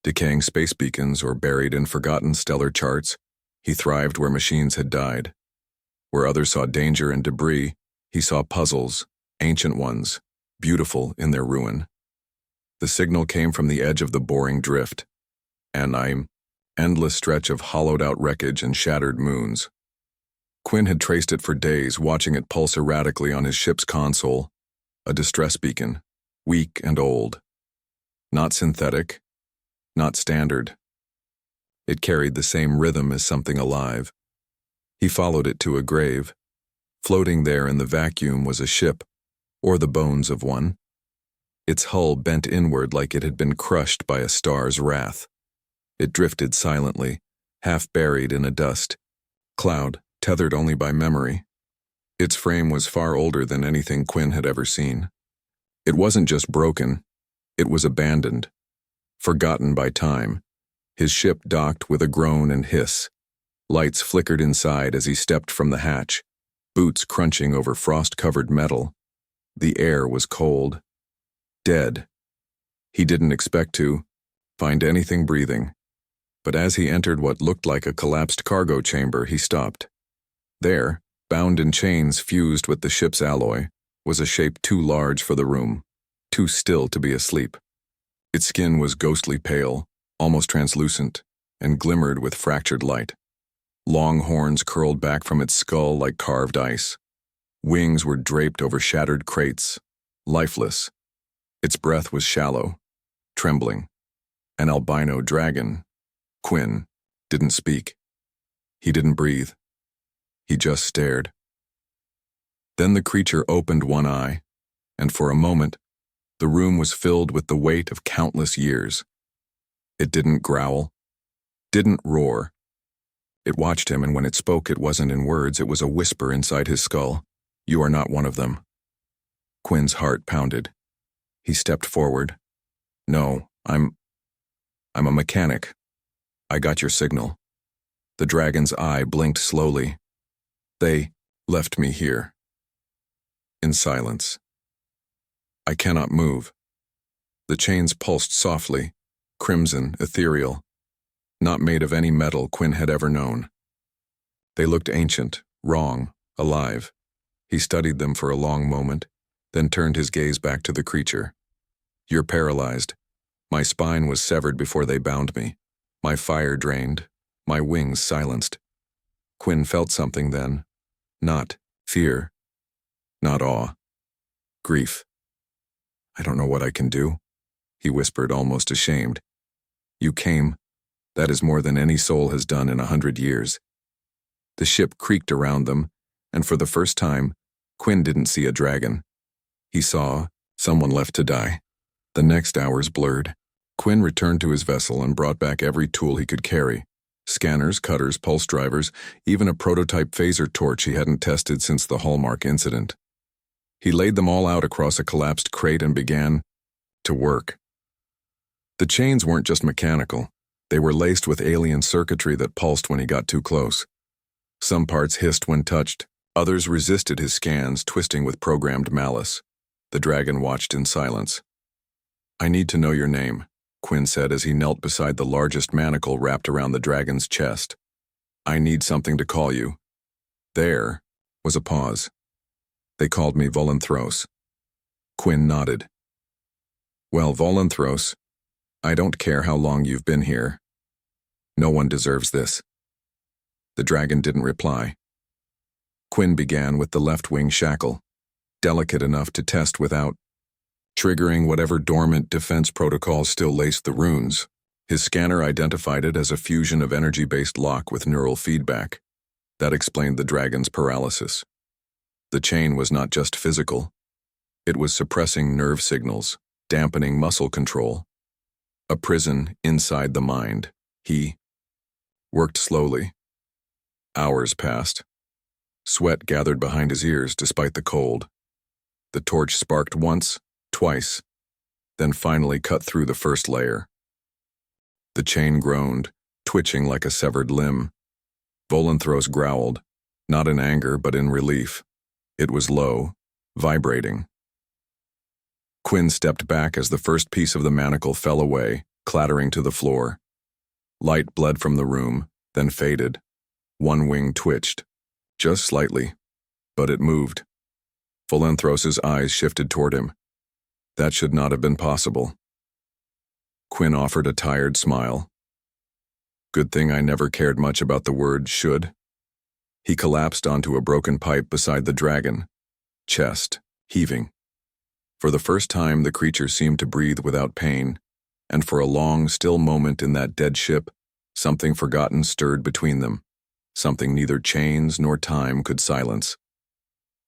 Decaying space beacons or buried in forgotten stellar charts, he thrived where machines had died. Where others saw danger and debris, he saw puzzles, ancient ones, beautiful in their ruin. The signal came from the edge of the boring drift, an endless stretch of hollowed-out wreckage and shattered moons. Quinn had traced it for days, watching it pulse erratically on his ship's console, a distress beacon, weak and old. Not synthetic, not standard. It carried the same rhythm as something alive. He followed it to a grave. Floating there in the vacuum was a ship, or the bones of one. Its hull bent inward like it had been crushed by a star's wrath. It drifted silently, half buried in a dust cloud, tethered only by memory. Its frame was far older than anything Quinn had ever seen. It wasn't just broken, it was abandoned, forgotten by time. His ship docked with a groan and hiss. Lights flickered inside as he stepped from the hatch, boots crunching over frost-covered metal. The air was cold. Dead. He didn't expect to find anything breathing. But as he entered what looked like a collapsed cargo chamber, he stopped. There, bound in chains fused with the ship's alloy, was a shape too large for the room, too still to be asleep. Its skin was ghostly pale, almost translucent, and glimmered with fractured light. Long horns curled back from its skull like carved ice. Wings were draped over shattered crates, lifeless. Its breath was shallow, trembling. An albino dragon. Quinn didn't speak. He didn't breathe. He just stared. Then the creature opened one eye, and for a moment, the room was filled with the weight of countless years. It didn't growl, didn't roar. It watched him, and when it spoke, it wasn't in words, it was a whisper inside his skull. "You are not one of them." Quinn's heart pounded. He stepped forward. "No, I'm a mechanic. I got your signal." The dragon's eye blinked slowly. "They left me here." In silence. "I cannot move." The chains pulsed softly, crimson, ethereal, not made of any metal Quinn had ever known. They looked ancient, wrong, alive. He studied them for a long moment, then turned his gaze back to the creature. "You're paralyzed. My spine was severed before they bound me. My fire drained, my wings silenced." Quinn felt something then. Not fear, not awe. Grief. "I don't know what I can do," he whispered, almost ashamed. "You came. That is more than any soul has done in 100 years. The ship creaked around them, and for the first time, Quinn didn't see a dragon. He saw someone left to die. The next hours blurred. Quinn returned to his vessel and brought back every tool he could carry. Scanners, cutters, pulse drivers, even a prototype phaser torch he hadn't tested since the Hallmark incident. He laid them all out across a collapsed crate and began to work. The chains weren't just mechanical. They were laced with alien circuitry that pulsed when he got too close. Some parts hissed when touched. Others resisted his scans, twisting with programmed malice. The dragon watched in silence. "I need to know your name," Quinn said as he knelt beside the largest manacle wrapped around the dragon's chest. "I need something to call you." There was a pause. "They called me Volanthros." Quinn nodded. "Well, Volanthros, I don't care how long you've been here. No one deserves this." The dragon didn't reply. Quinn began with the left wing shackle, delicate enough to test without triggering whatever dormant defense protocols still laced the runes. His scanner identified it as a fusion of energy-based lock with neural feedback. That explained the dragon's paralysis. The chain was not just physical. It was suppressing nerve signals, dampening muscle control. A prison inside the mind. He worked slowly. Hours passed. Sweat gathered behind his ears despite the cold. The torch sparked once, twice, then finally cut through the first layer. The chain groaned, twitching like a severed limb. Volanthros growled, not in anger but in relief. It was low, vibrating. Quinn stepped back as the first piece of the manacle fell away, clattering to the floor. Light bled from the room, then faded. One wing twitched, just slightly, but it moved. Volanthros's eyes shifted toward him. That should not have been possible. Quinn offered a tired smile. Good thing I never cared much about the word should. He collapsed onto a broken pipe beside the dragon, chest heaving. For the first time, the creature seemed to breathe without pain, and for a long, still moment in that dead ship, something forgotten stirred between them, something neither chains nor time could silence.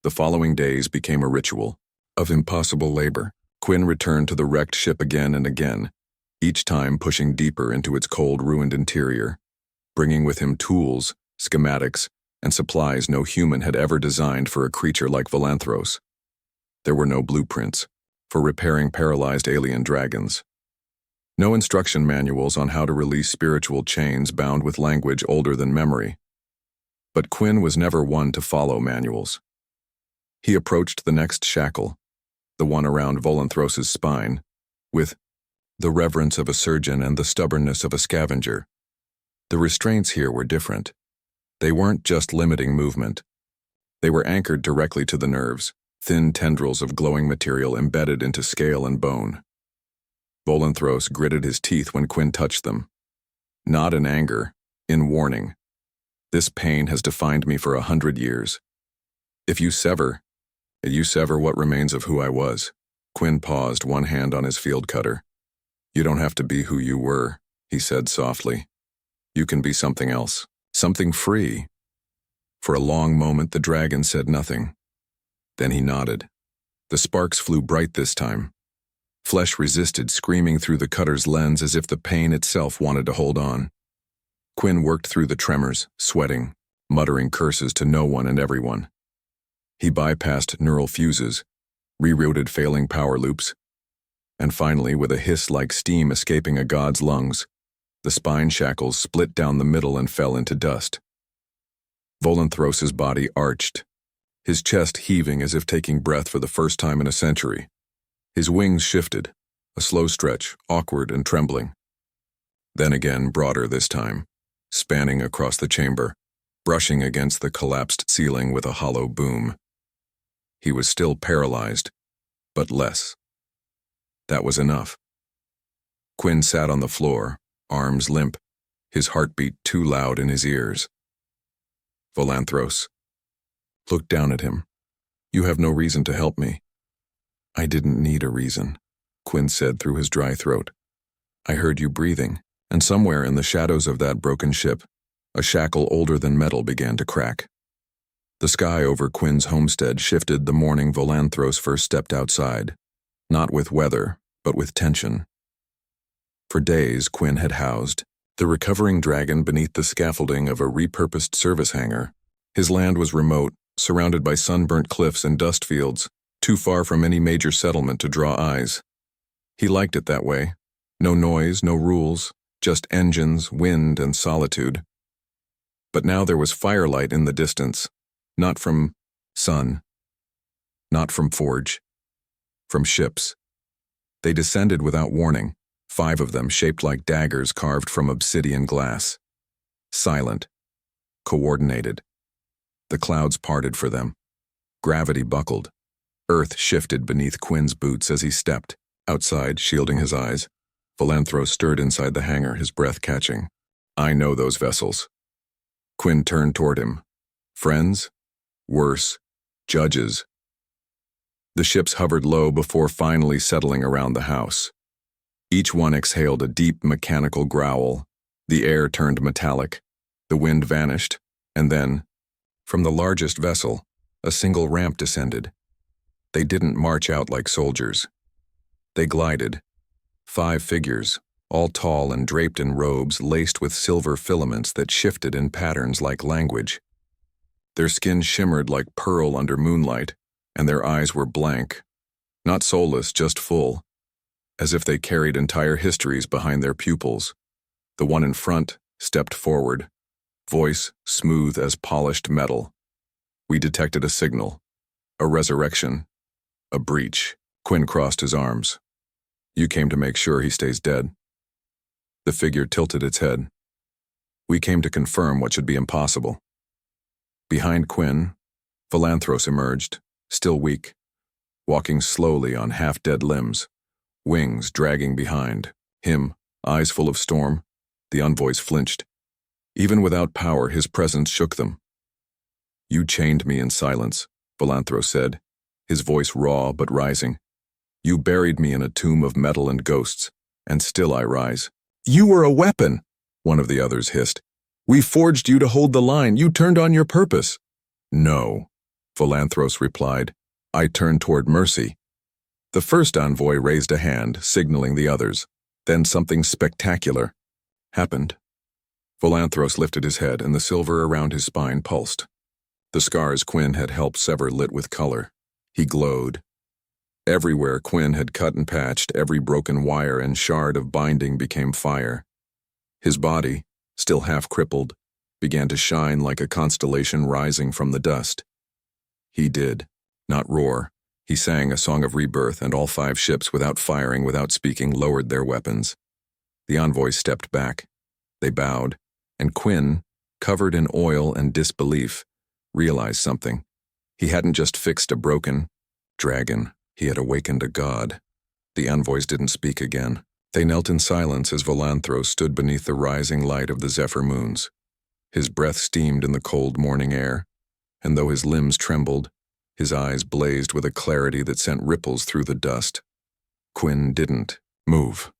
The following days became a ritual of impossible labor. Quinn returned to the wrecked ship again and again, each time pushing deeper into its cold, ruined interior, bringing with him tools, schematics, and supplies no human had ever designed for a creature like Volanthros. There were no blueprints for repairing paralyzed alien dragons. No instruction manuals on how to release spiritual chains bound with language older than memory. But Quinn was never one to follow manuals. He approached the next shackle, the one around Volanthros's spine, with the reverence of a surgeon and the stubbornness of a scavenger. The restraints here were different. They weren't just limiting movement. They were anchored directly to the nerves, thin tendrils of glowing material embedded into scale and bone. Volanthros gritted his teeth when Quinn touched them. Not in anger, in warning. This pain has defined me for 100 years. If you sever what remains of who I was. Quinn paused, one hand on his field cutter. You don't have to be who you were, he said softly. You can be something else, something free. For a long moment, the dragon said nothing. Then he nodded. The sparks flew bright this time. Flesh resisted, screaming through the cutter's lens as if the pain itself wanted to hold on. Quinn worked through the tremors, sweating, muttering curses to no one and everyone. He bypassed neural fuses, rerouted failing power loops, and finally, with a hiss like steam escaping a god's lungs, the spine shackles split down the middle and fell into dust. Volanthros's body arched, his chest heaving as if taking breath for the first time in a century. His wings shifted, a slow stretch, awkward and trembling. Then again, broader this time, spanning across the chamber, brushing against the collapsed ceiling with a hollow boom. He was still paralyzed, but less. That was enough. Quinn sat on the floor, arms limp, his heartbeat too loud in his ears. Volanthros looked down at him. You have no reason to help me. I didn't need a reason, Quinn said through his dry throat. I heard you breathing, and somewhere in the shadows of that broken ship, a shackle older than metal began to crack. The sky over Quinn's homestead shifted the morning Volanthros first stepped outside, not with weather, but with tension. For days, Quinn had housed the recovering dragon beneath the scaffolding of a repurposed service hangar. His land was remote, surrounded by sunburnt cliffs and dust fields, too far from any major settlement to draw eyes. He liked it that way. No noise, no rules, just engines, wind, and solitude. But now there was firelight in the distance, not from sun, not from forge, from ships. They descended without warning, 5 of them shaped like daggers carved from obsidian glass. Silent, coordinated. The clouds parted for them. Gravity buckled. Earth shifted beneath Quinn's boots as he stepped. Outside, shielding his eyes, Volanthros stirred inside the hangar, his breath catching. I know those vessels. Quinn turned toward him. Friends? Worse, judges. The ships hovered low before finally settling around the house. Each one exhaled a deep mechanical growl. The air turned metallic. The wind vanished, and then, from the largest vessel, a single ramp descended. They didn't march out like soldiers. They glided. 5 figures, all tall and draped in robes laced with silver filaments that shifted in patterns like language. Their skin shimmered like pearl under moonlight, and their eyes were blank, not soulless, just full, as if they carried entire histories behind their pupils. The one in front stepped forward, voice smooth as polished metal. We detected a signal, a resurrection, a breach. Quinn crossed his arms. You came to make sure he stays dead. The figure tilted its head. We came to confirm what should be impossible. Behind Quinn, Philanthros emerged, still weak, walking slowly on half-dead limbs, wings dragging behind. Him, eyes full of storm, the envoys flinched. Even without power, his presence shook them. "You chained me in silence," Philanthros said, his voice raw but rising. "You buried me in a tomb of metal and ghosts, and still I rise." "You were a weapon," one of the others hissed. "We forged you to hold the line. You turned on your purpose." "No," Philanthros replied. "I turned toward mercy." The first envoy raised a hand, signaling the others. Then something spectacular happened. Philanthros lifted his head, and the silver around his spine pulsed. The scars Quinn had helped sever lit with color. He glowed. Everywhere Quinn had cut and patched, every broken wire and shard of binding became fire. His body, still half-crippled, began to shine like a constellation rising from the dust. He did not roar. He sang a song of rebirth, and all 5 ships, without firing, without speaking, lowered their weapons. The envoys stepped back. They bowed, and Quinn, covered in oil and disbelief, realized something. He hadn't just fixed a broken dragon, he had awakened a god. The envoys didn't speak again. They knelt in silence as Philanthros stood beneath the rising light of the zephyr moons. His breath steamed in the cold morning air, and though his limbs trembled, his eyes blazed with a clarity that sent ripples through the dust. Quinn didn't move.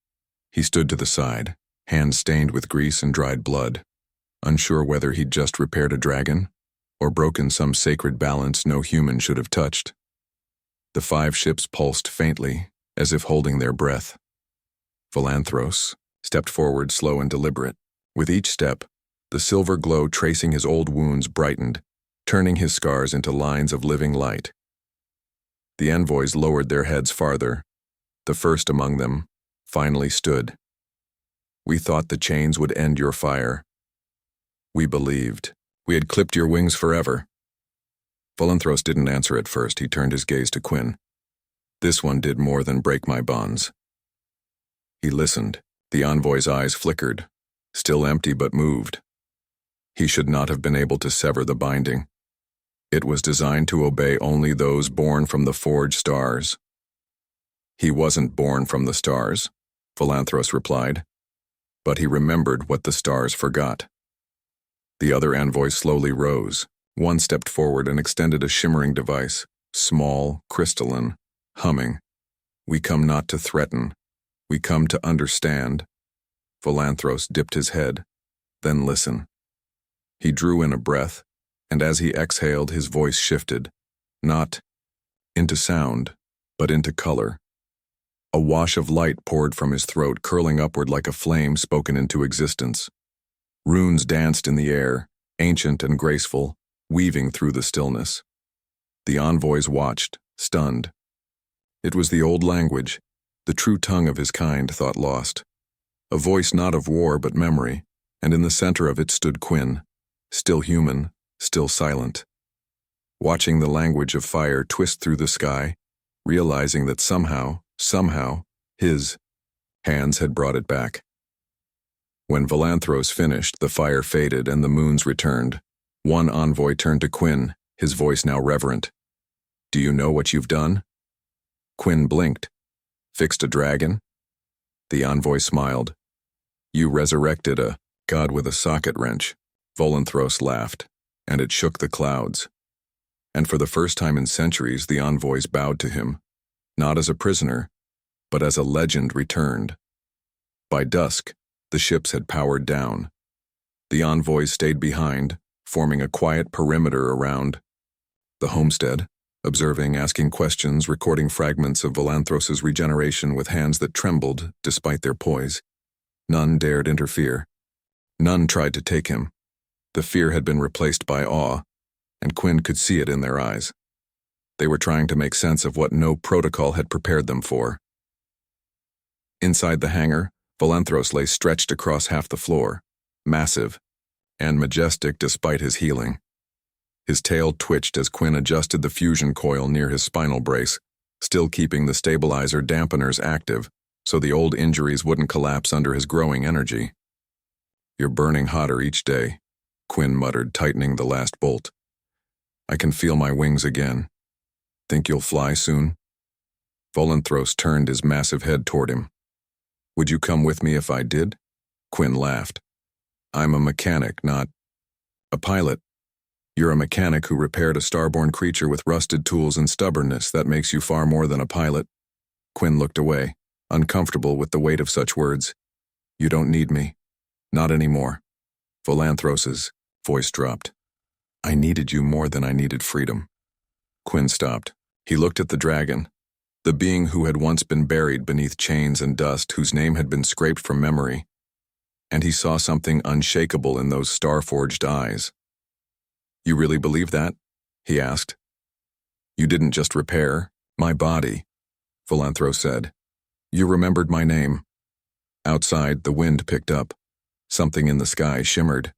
He stood to the side, hands stained with grease and dried blood, unsure whether he'd just repaired a dragon or broken some sacred balance no human should have touched. The 5 ships pulsed faintly, as if holding their breath. Philanthros stepped forward, slow and deliberate. With each step, the silver glow tracing his old wounds brightened, turning his scars into lines of living light. The envoys lowered their heads farther. The first among them finally stood. "We thought the chains would end your fire. We believed. We had clipped your wings forever." Philanthros didn't answer at first. He turned his gaze to Quinn. "This one did more than break my bonds." He listened. The envoy's eyes flickered, still empty but moved. He should not have been able to sever the binding. It was designed to obey only those born from the forged stars. "He wasn't born from the stars," Philanthros replied, "but he remembered what the stars forgot." The other envoy slowly rose. One stepped forward and extended a shimmering device, small, crystalline, humming. "We come not to threaten. We come to understand." Philanthros dipped his head, then listen. He drew in a breath, and as he exhaled, his voice shifted, not into sound, but into color. A wash of light poured from his throat, curling upward like a flame spoken into existence. Runes danced in the air, ancient and graceful, weaving through the stillness. The envoys watched, stunned. It was the old language, the true tongue of his kind thought lost. A voice not of war but memory, and in the center of it stood Quinn, still human, still silent. Watching the language of fire twist through the sky, realizing that somehow, his hands had brought it back. When Philanthros finished, the fire faded and the moons returned. One envoy turned to Quinn, his voice now reverent. "Do you know what you've done?" Quinn blinked. "Fixed a dragon?" The envoy smiled. "You resurrected a god with a socket wrench." Philanthros laughed, and it shook the clouds. And for the first time in centuries, the envoys bowed to him, not as a prisoner, but as a legend returned. By dusk, the ships had powered down. The envoys stayed behind, forming a quiet perimeter around the homestead, observing, asking questions, recording fragments of Philanthros' regeneration with hands that trembled despite their poise. None dared interfere. None tried to take him. The fear had been replaced by awe, and Quinn could see it in their eyes. They were trying to make sense of what no protocol had prepared them for. Inside the hangar, Philanthros lay stretched across half the floor, massive and majestic despite his healing. His tail twitched as Quinn adjusted the fusion coil near his spinal brace, still keeping the stabilizer dampeners active so the old injuries wouldn't collapse under his growing energy. "You're burning hotter each day," Quinn muttered, tightening the last bolt. "I can feel my wings again. Think you'll fly soon?" Volanthros turned his massive head toward him. "Would you come with me if I did?" Quinn laughed. "I'm a mechanic, not a pilot. You're a mechanic who repaired a starborn creature with rusted tools and stubbornness. That makes you far more than a pilot." Quinn looked away, uncomfortable with the weight of such words. "You don't need me. Not anymore." Volanthros's voice dropped. "I needed you more than I needed freedom." Quinn stopped. He looked at the dragon, the being who had once been buried beneath chains and dust, whose name had been scraped from memory, and he saw something unshakable in those star-forged eyes. "You really believe that?" he asked. "You didn't just repair my body," Volanthros said. "You remembered my name." Outside, the wind picked up. Something in the sky shimmered.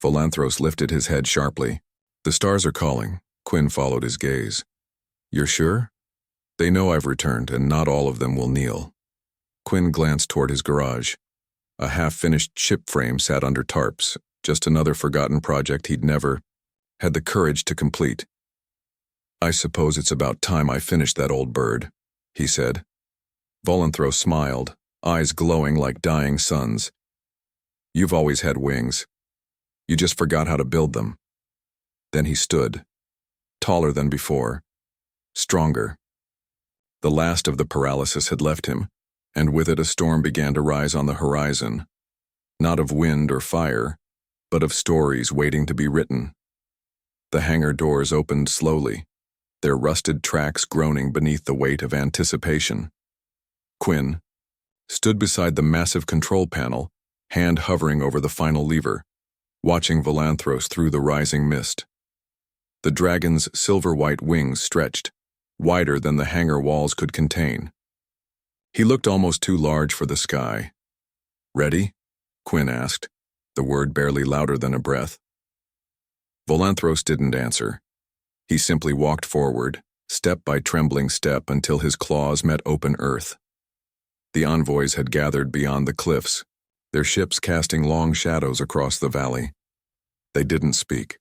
Volanthros lifted his head sharply. "The stars are calling." Quinn followed his gaze. "You're sure?" "They know I've returned, and not all of them will kneel." Quinn glanced toward his garage. A half-finished ship frame sat under tarps, just another forgotten project he'd never had the courage to complete. "I suppose it's about time I finished that old bird," he said. Volanthros smiled, eyes glowing like dying suns. "You've always had wings. You just forgot how to build them." Then he stood, taller than before, stronger. The last of the paralysis had left him, and with it a storm began to rise on the horizon, not of wind or fire, but of stories waiting to be written. The hangar doors opened slowly, their rusted tracks groaning beneath the weight of anticipation. Quinn stood beside the massive control panel, hand hovering over the final lever, watching Volanthros through the rising mist. The dragon's silver-white wings stretched, wider than the hangar walls could contain. He looked almost too large for the sky. "Ready?" Quinn asked, the word barely louder than a breath. Volanthros didn't answer. He simply walked forward, step by trembling step, until his claws met open earth. The envoys had gathered beyond the cliffs, their ships casting long shadows across the valley. They didn't speak.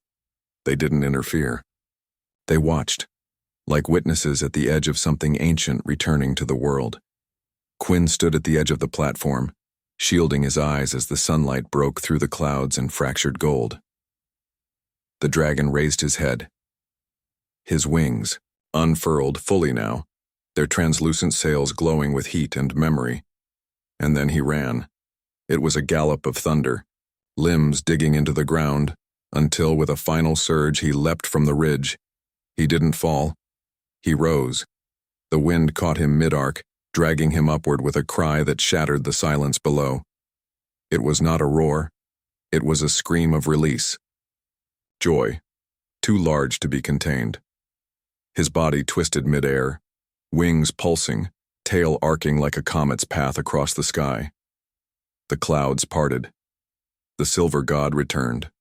They didn't interfere. They watched, like witnesses at the edge of something ancient returning to the world. Quinn stood at the edge of the platform, shielding his eyes as the sunlight broke through the clouds and fractured gold. The dragon raised his head. His wings, unfurled fully now, their translucent sails glowing with heat and memory. And then he ran. It was a gallop of thunder, limbs digging into the ground, until with a final surge he leapt from the ridge. He didn't fall. He rose. The wind caught him mid-arc, dragging him upward with a cry that shattered the silence below. It was not a roar. It was a scream of release. Joy, too large to be contained. His body twisted mid-air, wings pulsing, tail arcing like a comet's path across the sky. The clouds parted. The silver god returned.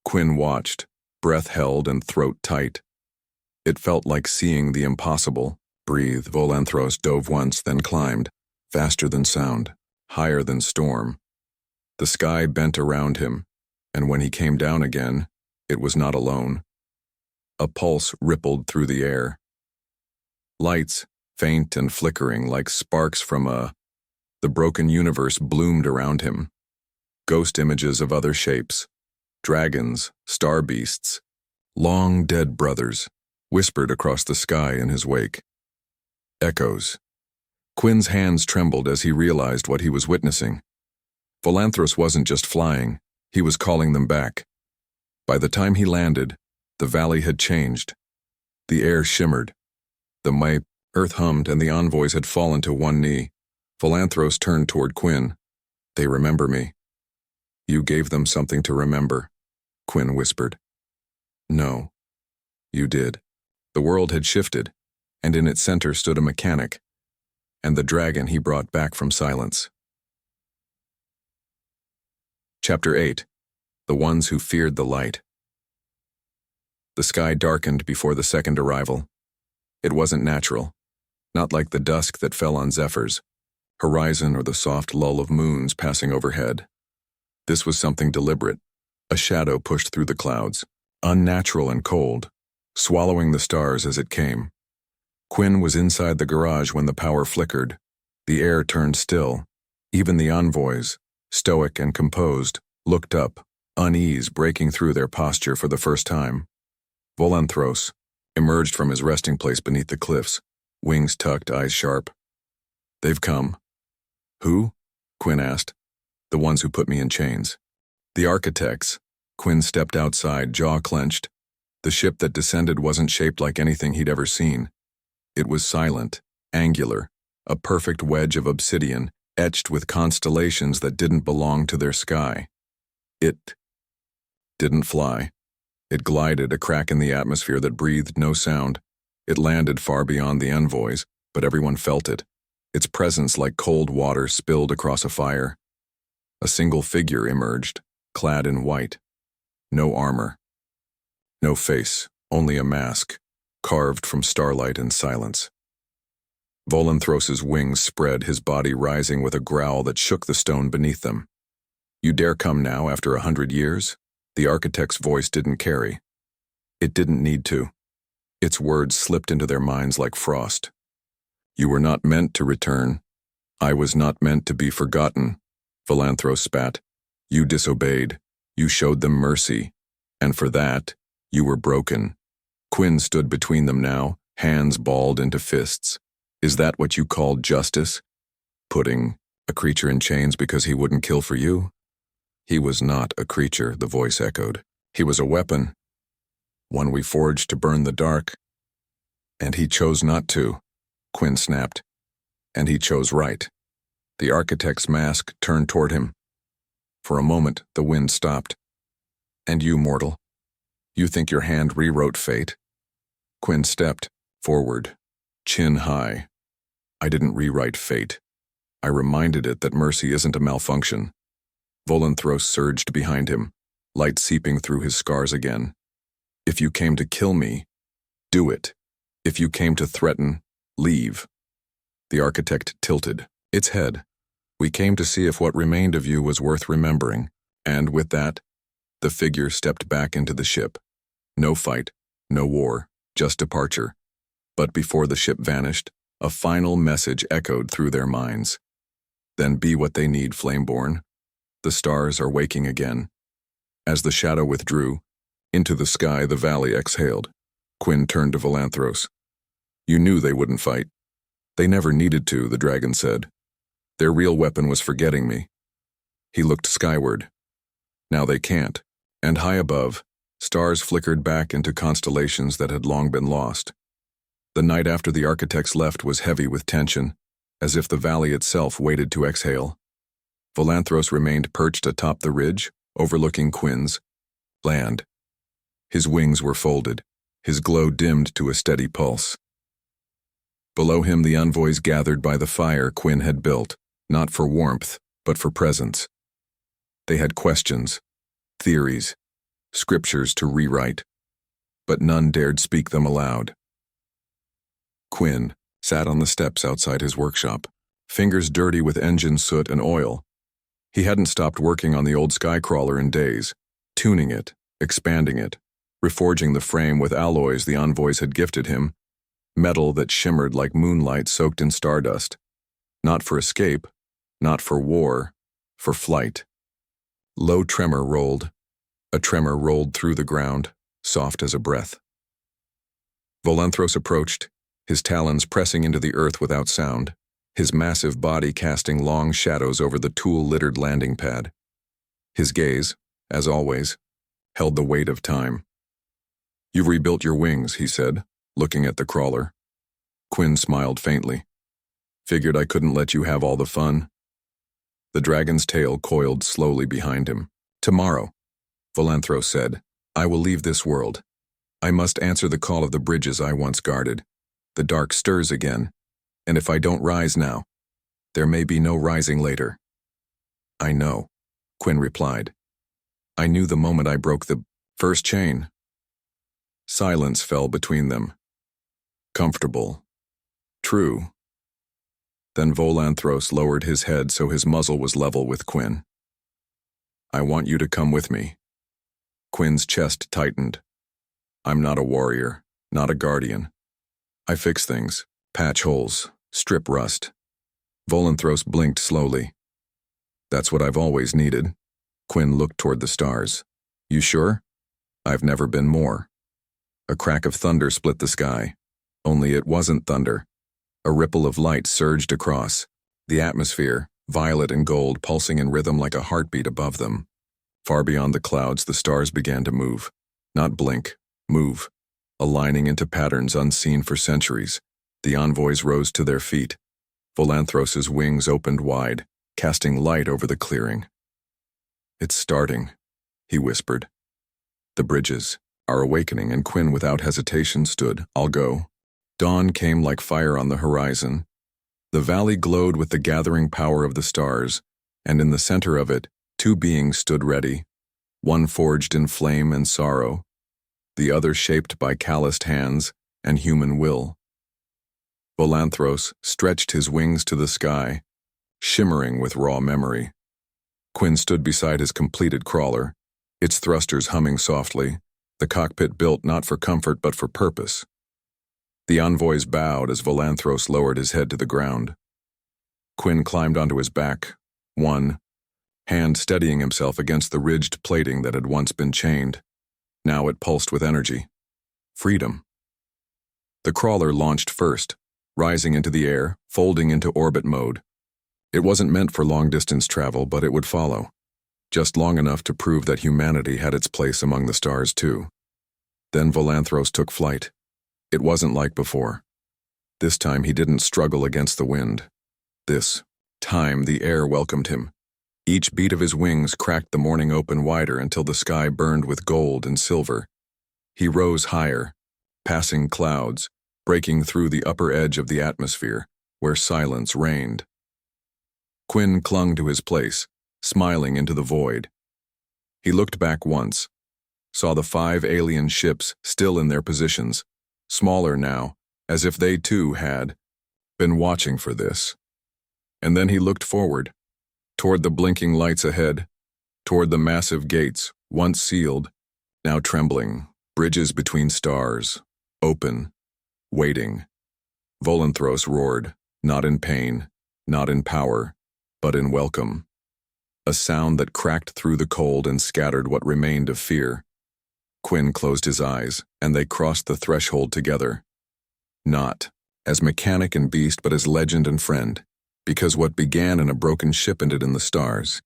Quinn watched, breath held and throat tight. It felt like seeing the impossible. Breathe. Volanthros dove once, then climbed, faster than sound, higher than storm. The sky bent around him, and when he came down again, it was not alone. A pulse rippled through the air. Lights, faint and flickering like sparks from the broken universe, bloomed around him. Ghost images of other shapes, dragons, star beasts, long dead brothers, whispered across the sky in his wake. Echoes. Quinn's hands trembled as he realized what he was witnessing. Volanthros wasn't just flying, he was calling them back. By the time he landed, the valley had changed. The air shimmered. The earth hummed, and the envoys had fallen to one knee. Volanthros turned toward Quinn. "They remember me." "You gave them something to remember," Quinn whispered. "No. You did." The world had shifted, and in its center stood a mechanic, and the dragon he brought back from silence. Chapter 8. The Ones Who Feared the Light. The sky darkened before the second arrival. It wasn't natural, not like the dusk that fell on Zephyrs, horizon or the soft lull of moons passing overhead. This was something deliberate. A shadow pushed through the clouds, unnatural and cold, swallowing the stars as it came. Quinn was inside the garage when the power flickered. The air turned still. Even the envoys, stoic and composed, looked up, unease breaking through their posture for the first time. Volanthros emerged from his resting place beneath the cliffs, wings tucked, eyes sharp. "They've come." "Who?" Quinn asked. "The ones who put me in chains." "The architects." Quinn stepped outside, jaw clenched. The ship that descended wasn't shaped like anything he'd ever seen. It was silent, angular, a perfect wedge of obsidian, etched with constellations that didn't belong to their sky. It didn't fly. It glided, a crack in the atmosphere that breathed no sound. It landed far beyond the envoys, but everyone felt it. Its presence like cold water spilled across a fire. A single figure emerged, clad in white. No armor. No face, only a mask, carved from starlight and silence. Volanthros's wings spread, his body rising with a growl that shook the stone beneath them. "You dare come now after 100 years?" The architect's voice didn't carry. It didn't need to. Its words slipped into their minds like frost. "You were not meant to return. I was not meant to be forgotten." Volanthros spat. "You disobeyed. You showed them mercy. And for that, you were broken." Quinn stood between them now, hands balled into fists. "Is that what you call justice? Putting a creature in chains because he wouldn't kill for you?" "He was not a creature," the voice echoed. "He was a weapon. One we forged to burn the dark. And he chose not to," Quinn snapped. "And he chose right." The architect's mask turned toward him. For a moment, the wind stopped. "And you, mortal? You think your hand rewrote fate?" Quinn stepped forward, chin high. "I didn't rewrite fate. I reminded it that mercy isn't a malfunction." Volanthros surged behind him, light seeping through his scars again. "If you came to kill me, do it. If you came to threaten, leave." The architect tilted, its head. "We came to see if what remained of you was worth remembering." And with that, the figure stepped back into the ship. No fight, no war, just departure. But before the ship vanished, a final message echoed through their minds. "Then be what they need, Flameborn. The stars are waking again." As the shadow withdrew, into the sky the valley exhaled. Quinn turned to Volanthros. "You knew they wouldn't fight." "They never needed to," the dragon said. "Their real weapon was forgetting me." He looked skyward. "Now they can't." And high above, stars flickered back into constellations that had long been lost. The night after the architects left was heavy with tension, as if the valley itself waited to exhale. Volanthros remained perched atop the ridge, overlooking Quinn's land. His wings were folded, his glow dimmed to a steady pulse. Below him the envoys gathered by the fire Quinn had built, not for warmth, but for presence. They had questions, theories, scriptures to rewrite, but none dared speak them aloud. Quinn sat on the steps outside his workshop, fingers dirty with engine soot and oil. He hadn't stopped working on the old skycrawler in days, tuning it, expanding it, reforging the frame with alloys the envoys had gifted him, metal that shimmered like moonlight soaked in stardust. Not for escape, not for war, for flight. Low tremor rolled. A tremor rolled through the ground, soft as a breath. Volanthros approached, his talons pressing into the earth without sound, his massive body casting long shadows over the tool-littered landing pad. His gaze, as always, held the weight of time. "You've rebuilt your wings," he said, looking at the crawler. Quinn smiled faintly. "Figured I couldn't let you have all the fun." The dragon's tail coiled slowly behind him. "Tomorrow," Volanthros said, "I will leave this world. I must answer the call of the bridges I once guarded. The dark stirs again, and if I don't rise now, there may be no rising later." "I know," Quinn replied. "I knew the moment I broke the first chain." Silence fell between them. Comfortable. True. Then Volanthros lowered his head so his muzzle was level with Quinn. "I want you to come with me." Quinn's chest tightened. "I'm not a warrior, not a guardian. I fix things, patch holes, strip rust." Volanthros blinked slowly. "That's what I've always needed." Quinn looked toward the stars. "You sure?" "I've never been more." A crack of thunder split the sky. Only it wasn't thunder. A ripple of light surged across, the atmosphere, violet and gold, pulsing in rhythm like a heartbeat above them. Far beyond the clouds, the stars began to move. Not blink, move. Aligning into patterns unseen for centuries, the envoys rose to their feet. Volanthros's wings opened wide, casting light over the clearing. "It's starting," he whispered. "The bridges are awakening," and Quinn without hesitation stood. "I'll go." Dawn came like fire on the horizon. The valley glowed with the gathering power of the stars, and in the center of it, two beings stood ready, one forged in flame and sorrow, the other shaped by calloused hands and human will. Volanthros stretched his wings to the sky, shimmering with raw memory. Quinn stood beside his completed crawler, its thrusters humming softly, the cockpit built not for comfort but for purpose. The envoys bowed as Volanthros lowered his head to the ground. Quinn climbed onto his back, one hand steadying himself against the ridged plating that had once been chained. Now it pulsed with energy. Freedom. The crawler launched first, rising into the air, folding into orbit mode. It wasn't meant for long-distance travel, but it would follow, just long enough to prove that humanity had its place among the stars too. Then Volanthros took flight. It wasn't like before. This time he didn't struggle against the wind. This time the air welcomed him. Each beat of his wings cracked the morning open wider until the sky burned with gold and silver. He rose higher, passing clouds, breaking through the upper edge of the atmosphere, where silence reigned. Quinn clung to his place, smiling into the void. He looked back once, saw the 5 alien ships still in their positions, smaller now, as if they too had been watching for this. And then he looked forward, toward the blinking lights ahead, toward the massive gates, once sealed, now trembling, bridges between stars, open, waiting. Volanthros roared, not in pain, not in power, but in welcome. A sound that cracked through the cold and scattered what remained of fear. Quinn closed his eyes, and they crossed the threshold together. Not as mechanic and beast, but as legend and friend, because what began in a broken ship ended in the stars.